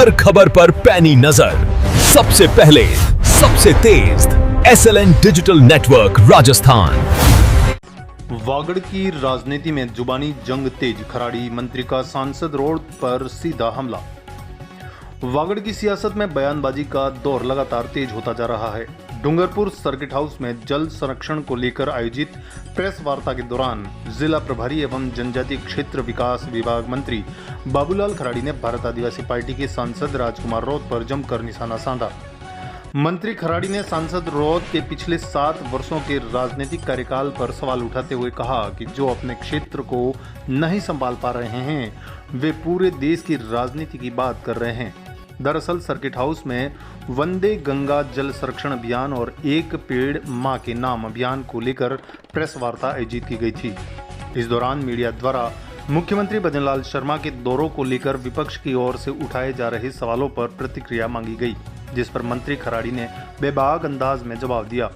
हर खबर पर पैनी नजर, सबसे पहले, सबसे तेज, SLN digital network Rajasthan. Vagad की राजनीति में जुबानी जंग तेज, खराड़ी मंत्री का सांसद रोड पर सीधा हमला। वागड़ की सियासत में बयानबाजी का दौर लगातार तेज होता जा रहा है। डूंगरपुर सर्किट हाउस में जल संरक्षण को लेकर आयोजित प्रेस वार्ता के दौरान जिला प्रभारी एवं जनजातीय क्षेत्र विकास विभाग मंत्री बाबूलाल खराड़ी ने भारत आदिवासी पार्टी के सांसद राजकुमार रौत पर जमकर निशाना साधा। मंत्री खराड़ी ने सांसद रौत के पिछले 7 वर्षों के राजनीतिक कार्यकाल पर सवाल उठाते हुए कहा कि जो अपने क्षेत्र को नहीं संभाल पा रहे हैं वे पूरे देश की राजनीति की बात कर रहे हैं। दरअसल सर्किट हाउस में वंदे गंगा जल संरक्षण अभियान और एक पेड़ मां के नाम अभियान को लेकर प्रेस वार्ता आयोजित की गई थी। इस दौरान मीडिया द्वारा मुख्यमंत्री भजनलाल शर्मा के दौरों को लेकर विपक्ष की ओर से उठाए जा रहे सवालों पर प्रतिक्रिया मांगी गई, जिस पर मंत्री खराड़ी ने बेबाक अंदाज में जवाब दिया।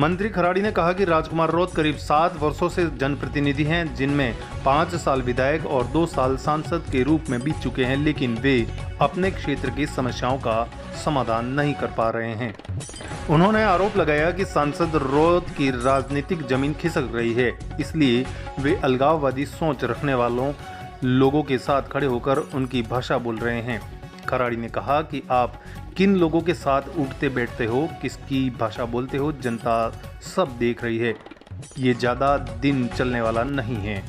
मंत्री खराड़ी ने कहा कि राजकुमार रौत करीब 7 वर्षों से जनप्रतिनिधि हैं, जिनमें 5 साल विधायक और 2 साल सांसद के रूप में बीत चुके हैं, लेकिन वे अपने क्षेत्र की समस्याओं का समाधान नहीं कर पा रहे हैं। उन्होंने आरोप लगाया कि सांसद रौत की राजनीतिक जमीन खिसक रही है, इसलिए वे अलगाववादी सोच रखने वालों लोगों के साथ खड़े होकर उनकी भाषा बोल रहे हैं। खराड़ी ने कहा कि आप किन लोगों के साथ उठते बैठते हो, किसकी भाषा बोलते हो, जनता सब देख रही है। ये ज़्यादा दिन चलने वाला नहीं है।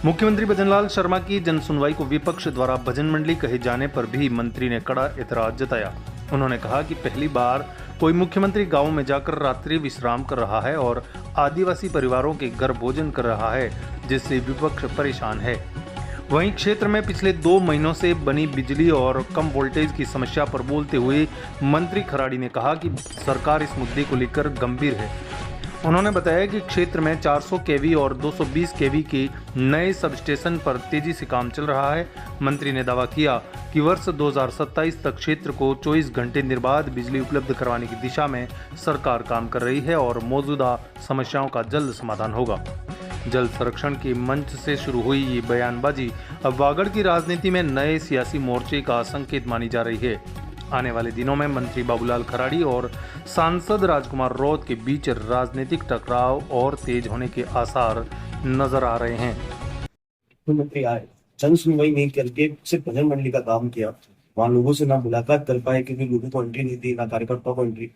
मुख्यमंत्री भजनलाल शर्मा की जनसुनवाई को विपक्ष द्वारा भजन मंडली कहे जाने पर भी मंत्री ने कड़ा एतराज जताया। उन्होंने कहा कि पहली बार कोई मुख्यमंत्री गांव में जाकर रात्रि विश्राम कर रहा है और आदिवासी परिवारों के घर भोजन कर रहा है, जिससे विपक्ष परेशान है। वहीं क्षेत्र में पिछले 2 महीनों से बनी बिजली और कम वोल्टेज की समस्या पर बोलते हुए मंत्री खराड़ी ने कहा कि सरकार इस मुद्दे को लेकर गंभीर है। उन्होंने बताया कि क्षेत्र में 400 केवी और 220 केवी के नए सबस्टेशन पर तेजी से काम चल रहा है। मंत्री ने दावा किया कि वर्ष 2027 तक क्षेत्र को 24 घंटे निर्बाध बिजली उपलब्ध करवाने की दिशा में सरकार काम कर रही है और मौजूदा समस्याओं का जल्द समाधान होगा। जल संरक्षण के मंच से शुरू हुई ये बयानबाजी अब वागड़ की राजनीति में नए सियासी मोर्चे का संकेत मानी जा रही है। आने वाले दिनों में मंत्री बाबूलाल खराड़ी और सांसद राजकुमार रौत के बीच राजनीतिक टकराव और तेज होने के आसार नजर आ रहे हैं। मुख्यमंत्री आए, जन सुनवाई नहीं करके सिर्फ भजन मंडली का काम किया, वहाँ लोगों से ना मुलाकात कर पाए क्योंकि लोगों को एंट्री नहीं दी, ना कार्यकर्ताओं को एंट्री।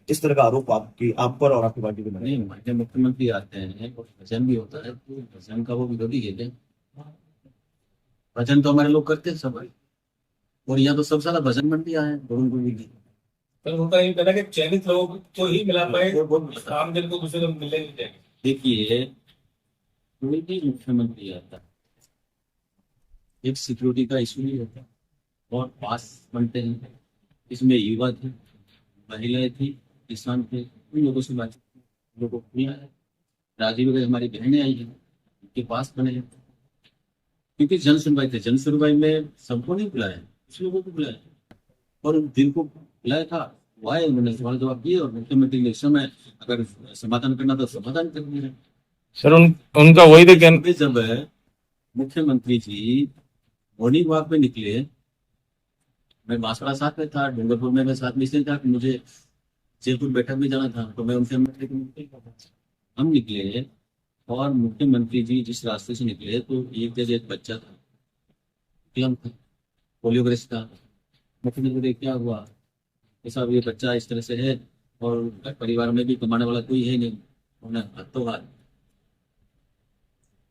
इस तरह का आरोप आप पर और आपकी पार्टी पर नहीं, हमारे मुख्यमंत्री आते हैं और भजन भी होता है, तो भजन का वो विरोधी है। भजन तो हमारे लोग करते हैं सब, और यहाँ तो सब सारा भजन मंडी आए हैं, उनको भी पर उनका ये कहना कि चयनित लोग को ही मिला पाए, आम जन को दूसरे लोग मिलने नहीं चाहिए। देखिए, कोई भी मुख्यमंत्री आता है, एक सिक्योरिटी का इशू नहीं होता और पास बनते हैं। इसमें युवा थे, महिलाएं थी, किसान थे, उन लोगों से बात लोगों को किया है। राजीव वगैरह हमारी बहनें आई हैं, उनके पास बने हैं, क्योंकि जन सुनवाई थे। जन सुनवाई में सबको नहीं बुलाया, कुछ लोगों को बुलाया और जिनको बुलाया था वो आए, उन्होंने सवाल जवाब दिए और मुख्यमंत्री ने समय अगर समाधान करना तो समाधान कर दिया। सर उनका वही तो कहना, जब मुख्यमंत्री जी मॉर्निंग वॉक में निकले, मैं बांसवाड़ा साथ में था, डूंगरपुर में मैं साथ में इसलिए था कि मुझे जयपुर बैठक में जाना था, तो मैं उनसे हम निकले और मुख्यमंत्री जी जिस रास्ते से निकले तो एक जगह एक बच्चा था, पोलियोग्रस्त था। मुख्यमंत्री क्या हुआ, ऐसा ये बच्चा इस तरह से है और परिवार में भी कमाने वाला कोई है नहीं, उन्हें हाथों हाथ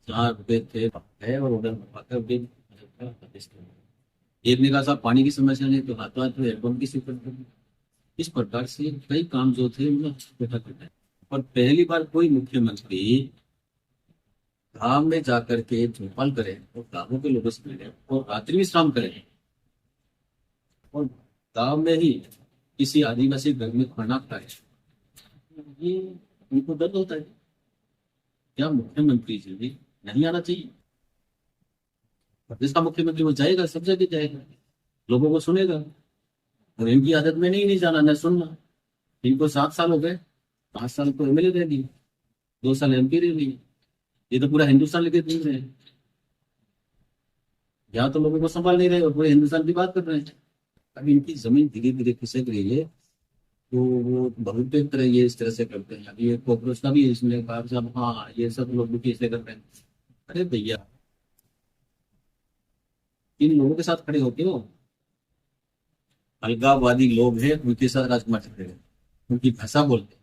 4 रुपये थे है और उधर एक ने कहा साहब पानी की समस्या नहीं, तो हाथों हाथ हेडपम्प की स्वीकृति। इस प्रकार से कई काम जो थे बैठा करते हैं। और पहली बार कोई मुख्यमंत्री गांव में जाकर के चौपाल करे और गांवों के लोगों से मिले और रात्रि विश्राम करें और गांव में ही किसी आदिवासी घर में खाना खाए, ये उनको दर्द होता है। क्या मुख्यमंत्री जी भी नहीं आना चाहिए? जिसका मुख्यमंत्री वो जाएगा, सब जगह जाएगा, लोगों को सुनेगा। और इनकी आदत में नहीं जाना न सुनना। इनको 7 साल हो गए, 5 साल तो एमएलए रह लिए, 2 साल एमपी रह लिए, ये तो पूरा हिंदुस्तान लेके घूम रहे हैं। यहाँ तो लोगों को संभाल नहीं रहे और पूरे हिंदुस्तान की बात कर रहे हैं। अभी इनकी जमीन धीरे धीरे खिसक रही है, तो वो बहुत तरह ये इस तरह से करते हैं। अभी एक कॉकरोच का भी इसमें कहा साहब, हाँ ये सब लोग भी कैसे कर रहे हैं। अरे भैया, इन लोगों के साथ खड़े होते हो, अलगाववादी लोग हैं, उनके साथ राजकुमार खड़े हैं, उनकी भाषा बोलते हैं,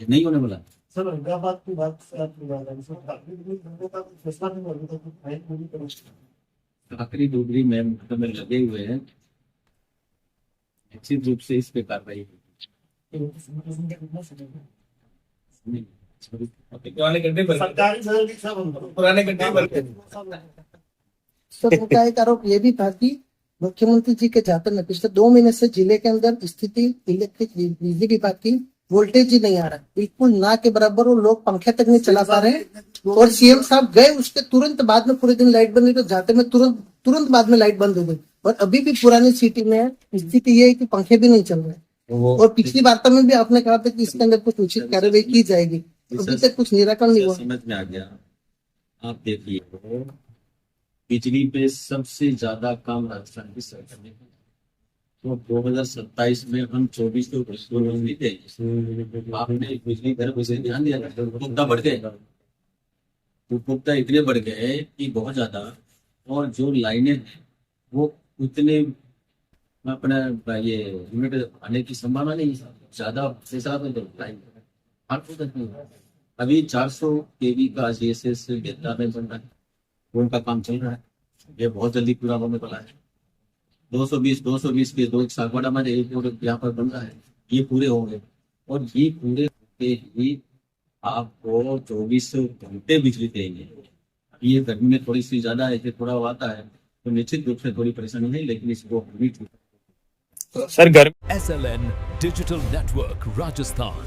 ये नहीं होने वाला। सर अहमदाबाद की बात से आपकी बात है सर, लोगों का कुछ फैसला नहीं हुआ था कि फाइन पूरी करें। आखिरी डोगरी में में लगे हुए हैं, निश्चित रूप से इस पे कार्रवाई होगी। पुराने गड्ढे बन गए। सरकारी सदन के सब पुराने गड्ढे बन गए। सर उनका एक आरोप ये भी था कि मुख्यमंत्री जी के जाते में पिछले 2 महीने से जिले के अंदर स्थिति इलेक्ट्रिक बिजली विभाग की वोल्टेज ही नहीं आ रहा, बिल्कुल ना के बराबर, वो लोग पंखे तक नहीं चला पा रहे हैं। और सीएम साहब गए, उसके तुरंत बाद में पूरे दिन लाइट बंद हुई, तो जाते में तुरंत बाद में लाइट बंद हो गई। और अभी भी पुरानी सिटी में स्थिति ये है कि पंखे भी नहीं चल रहे। और पिछली वार्ता में भी आपने कहा था कि इसके अंदर कुछ उचित कार्रवाई की जाएगी, अभी तक कुछ निराकरण नहीं हुआ। समझ में आ गया। आप देखिए, बिजली पे सबसे ज्यादा काम राजस्थान की सरकार ने किया। तो 2027 में हम 24 को नहीं थे, आपने बिजली घर पे ध्यान दिया, उपभोक्ता बढ़ गए, उपभोक्ता इतने बढ़ गए कि बहुत ज्यादा। और जो लाइनें हैं वो उतने अपना ये यूनिट आने की संभावना नहीं, ज्यादा से ज्यादा तो लाइन अभी 400 kV का GSS डेल्टा में बन रहा है, उनका काम चल रहा है, ये बहुत जल्दी पूरा होने वाला है। 220 के 2 सागवाड़ा में यहाँ पर बन रहा है, ये पूरे होंगे। और ये पूरे होते ही आपको 24 घंटे बिजली देंगे। ये गर्मी में थोड़ी सी ज्यादा है, थोड़ा आता है तो निश्चित रूप से थोड़ी परेशानी नहीं, लेकिन इसको सर गर्मी SLN Digital Network Rajasthan